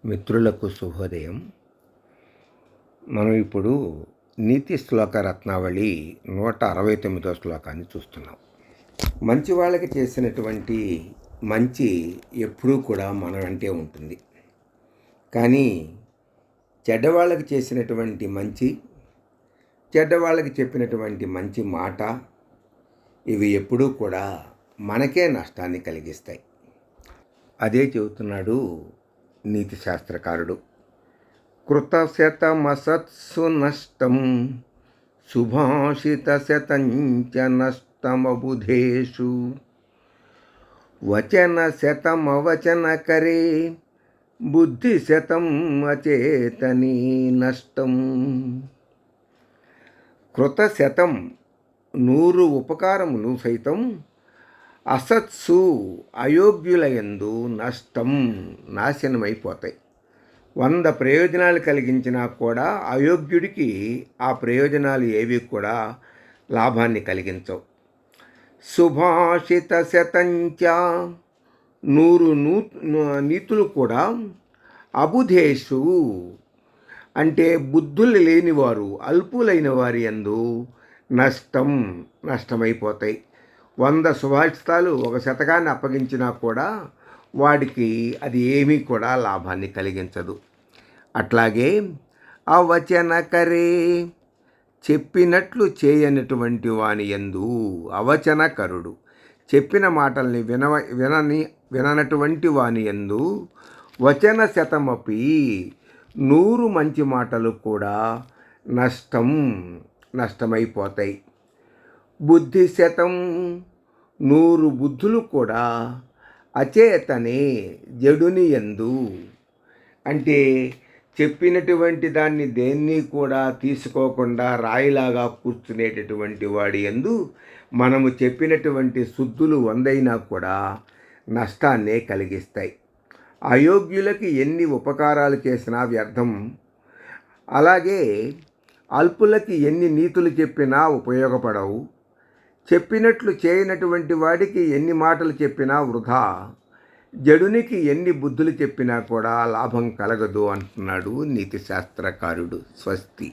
మిత్రులకు శుభోదయం. మనం ఇప్పుడు నీతి శ్లోక రత్నావళి 169వ శ్లోకాన్ని చూస్తున్నాం. మంచి వాళ్ళకి చేసినటువంటి మంచి ఎప్పుడూ కూడా మన వెంటే ఉంటుంది. కానీ చెడ్డవాళ్ళకి చేసినటువంటి మంచి, చెడ్డవాళ్ళకి చెప్పినటువంటి మంచి మాట, ఇవి ఎప్పుడూ కూడా మనకే నష్టాన్ని కలిగిస్తాయి. అదే చెబుతున్నాడు నీతి శాస్త్రకారుడు. కృతశతమసత్సు నష్టం సుభాషిత శతంచ నష్టమబుధేషు వచన శతమవచనకరే బుద్ధి శతం అచేతని నష్టం. కృతశతం 100 ఉపకారములు సైతం అసత్సు అయోగ్యులయందు నష్టం నాశనమైపోతాయి. 100 ప్రయోజనాలు కలిగించినా కూడా అయోగ్యుడికి ఆ ప్రయోజనాలు ఏవి కూడా లాభాన్ని కలిగించవు. సుభాషిత శతంచ 100 నీతులు కూడా అబుధేషు అంటే బుద్ధులు లేనివారు, అల్పులైన వారి యందు నష్టమైపోతాయి. 100 సుభాషితాలు ఒక శతకాన్ని అప్పగించినా కూడా వాడికి అది ఏమీ కూడా లాభాన్ని కలిగించదు. అట్లాగే అవచనకరే చెప్పినట్లు చేయనటువంటి వాని యందు, అవచనకరుడు చెప్పిన మాటల్ని విననటువంటి వాని యందు వచన శతమపి 100 మంచి మాటలు కూడా నష్టమైపోతాయి. బుద్ధి శతం 100 బుద్ధులు కూడా అచేతనే జడుని యందు అంటే చెప్పినటువంటి దాన్ని దేన్ని కూడా తీసుకోకుండా రాయిలాగా కూర్చునేటటువంటి వాడి యందు మనము చెప్పినటువంటి శుద్ధులు 100 కూడా నష్టాన్నే కలిగిస్తాయి. అయోగ్యులకి ఎన్ని ఉపకారాలు చేసినా వ్యర్థం. అలాగే అల్పులకి ఎన్ని నీతులు చెప్పినా ఉపయోగపడవు. చెప్పినట్లు చేయనటువంటి వాడికి ఎన్ని మాటలు చెప్పినా వృధా. జడునికి ఎన్ని బుద్ధులు చెప్పినా కూడా లాభం కలగదు అంటున్నాడు నీతి శాస్త్రకారుడు. స్వస్తి.